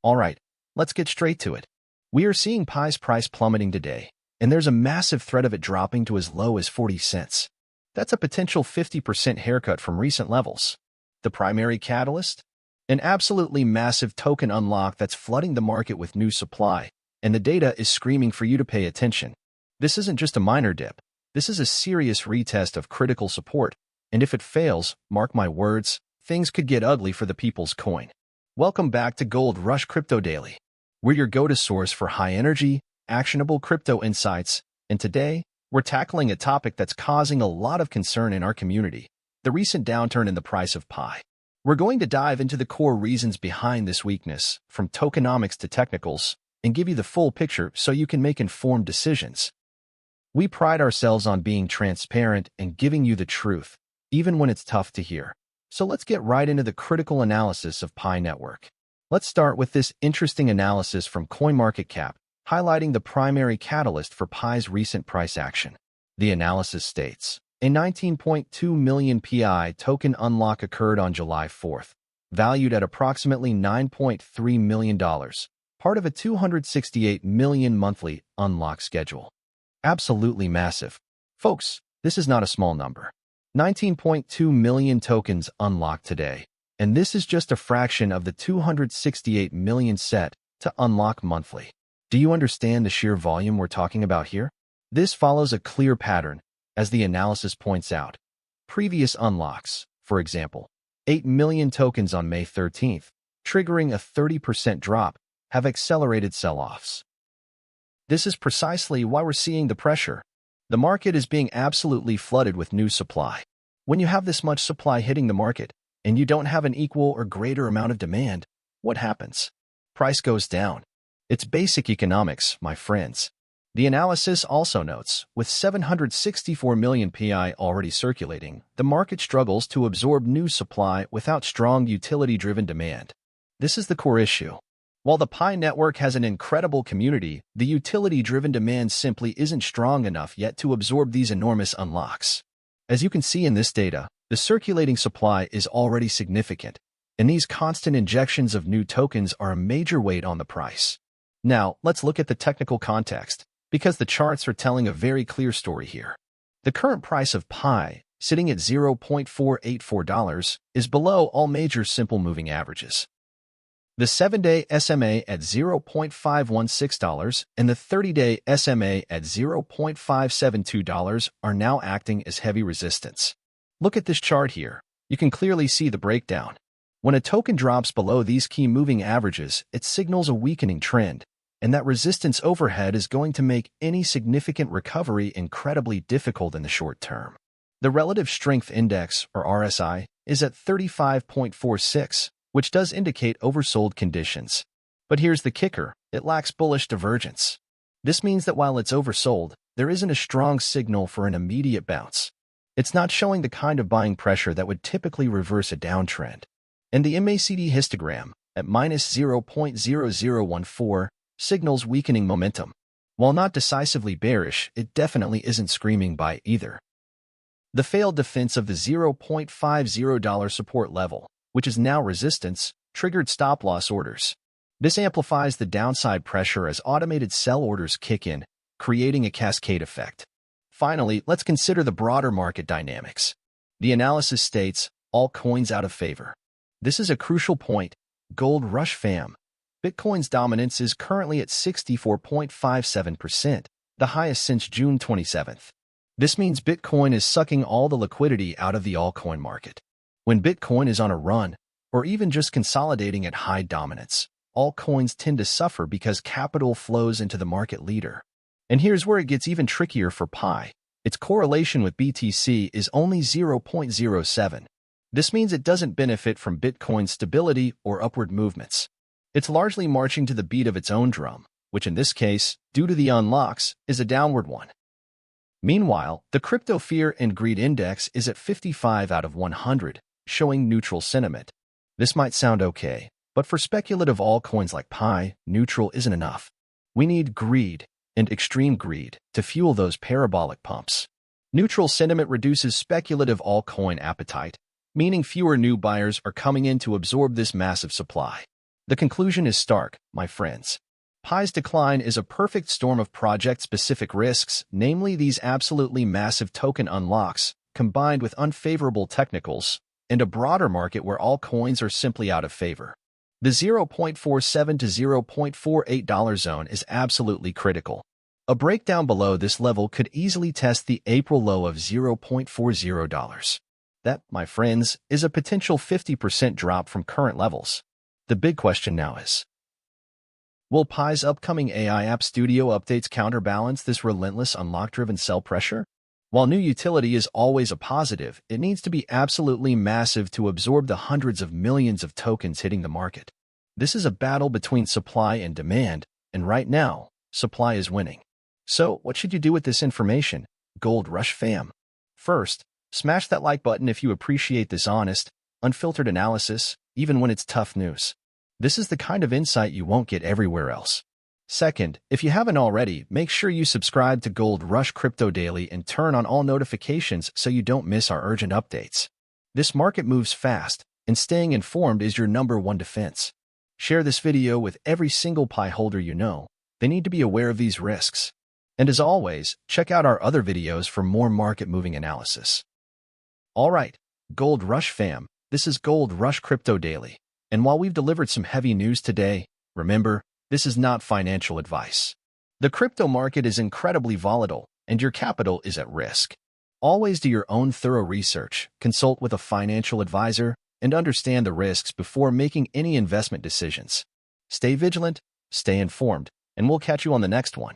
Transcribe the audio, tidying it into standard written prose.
Alright, let's get straight to it. We are seeing Pi's price plummeting today, and there's a massive threat of it dropping to as low as 40 cents. That's a potential 50% haircut from recent levels. The primary catalyst? An absolutely massive token unlock that's flooding the market with new supply, and the data is screaming for you to pay attention. This isn't just a minor dip. This is a serious retest of critical support, and if it fails, mark my words, things could get ugly for the people's coin. Welcome back to Gold Rush Crypto Daily. We're your go-to source for high-energy, actionable crypto insights, and today, we're tackling a topic that's causing a lot of concern in our community, the recent downturn in the price of Pi. We're going to dive into the core reasons behind this weakness, from tokenomics to technicals, and give you the full picture so you can make informed decisions. We pride ourselves on being transparent and giving you the truth, even when it's tough to hear. So let's get right into the critical analysis of Pi Network. Let's start with this interesting analysis from CoinMarketCap, highlighting the primary catalyst for Pi's recent price action. The analysis states, a 19.2 million Pi token unlock occurred on July 4th, valued at approximately $9.3 million, part of a 268 million monthly unlock schedule. Absolutely massive. Folks, this is not a small number. 19.2 million tokens unlocked today, and this is just a fraction of the 268 million set to unlock monthly. Do you understand the sheer volume we're talking about here? This follows a clear pattern, as the analysis points out. Previous unlocks, for example, 8 million tokens on May 13th, triggering a 30% drop, have accelerated sell-offs. This is precisely why we're seeing the pressure. The market is being absolutely flooded with new supply. When you have this much supply hitting the market, and you don't have an equal or greater amount of demand, what happens? Price goes down. It's basic economics, my friends. The analysis also notes, with 764 million Pi already circulating, the market struggles to absorb new supply without strong utility-driven demand. This is the core issue. While the Pi network has an incredible community, the utility-driven demand simply isn't strong enough yet to absorb these enormous unlocks. As you can see in this data, the circulating supply is already significant, and these constant injections of new tokens are a major weight on the price. Now, let's look at the technical context, because the charts are telling a very clear story here. The current price of Pi, sitting at $0.484, is below all major simple moving averages. The 7-day SMA at $0.516 and the 30-day SMA at $0.572 are now acting as heavy resistance. Look at this chart here. You can clearly see the breakdown. When a token drops below these key moving averages, it signals a weakening trend, and that resistance overhead is going to make any significant recovery incredibly difficult in the short term. The Relative Strength Index, or RSI, is at 35.46, which does indicate oversold conditions. But here's the kicker, it lacks bullish divergence. This means that while it's oversold, there isn't a strong signal for an immediate bounce. It's not showing the kind of buying pressure that would typically reverse a downtrend. And the MACD histogram, at -0.0014, signals weakening momentum. While not decisively bearish, it definitely isn't screaming buy either. The failed defense of the $0.50 support level, which is now resistance, triggered stop-loss orders. This amplifies the downside pressure as automated sell orders kick in, creating a cascade effect. Finally, let's consider the broader market dynamics. The analysis states, all coins out of favor. This is a crucial point. Gold Rush fam. Bitcoin's dominance is currently at 64.57%, the highest since June 27th. This means Bitcoin is sucking all the liquidity out of the altcoin market. When Bitcoin is on a run, or even just consolidating at high dominance, altcoins tend to suffer because capital flows into the market leader. And here's where it gets even trickier for Pi. Its correlation with BTC is only 0.07. This means it doesn't benefit from Bitcoin's stability or upward movements. It's largely marching to the beat of its own drum, which in this case, due to the unlocks, is a downward one. Meanwhile, the Crypto Fear and Greed Index is at 55 out of 100, showing neutral sentiment. This might sound okay, but for speculative altcoins like Pi, neutral isn't enough. We need greed, and extreme greed, to fuel those parabolic pumps. Neutral sentiment reduces speculative altcoin appetite, meaning fewer new buyers are coming in to absorb this massive supply. The conclusion is stark, my friends. Pi's decline is a perfect storm of project-specific risks, namely these absolutely massive token unlocks, combined with unfavorable technicals, and a broader market where all coins are simply out of favor. The $0.47 to $0.48 zone is absolutely critical. A breakdown below this level could easily test the April low of $0.40. That, my friends, is a potential 50% drop from current levels. The big question now is, will Pi's upcoming AI App Studio updates counterbalance this relentless unlock-driven sell pressure? While new utility is always a positive, it needs to be absolutely massive to absorb the hundreds of millions of tokens hitting the market. This is a battle between supply and demand, and right now, supply is winning. So, what should you do with this information, Gold Rush fam? First, smash that like button if you appreciate this honest, unfiltered analysis, even when it's tough news. This is the kind of insight you won't get everywhere else. Second, if you haven't already, make sure you subscribe to Gold Rush Crypto Daily and turn on all notifications so you don't miss our urgent updates. This market moves fast, and staying informed is your #1 defense. Share this video with every single Pi holder you know. They need to be aware of these risks. And as always, check out our other videos for more market-moving analysis. Alright, Gold Rush fam, this is Gold Rush Crypto Daily. And while we've delivered some heavy news today, remember, this is not financial advice. The crypto market is incredibly volatile, and your capital is at risk. Always do your own thorough research, consult with a financial advisor, and understand the risks before making any investment decisions. Stay vigilant, stay informed, and we'll catch you on the next one.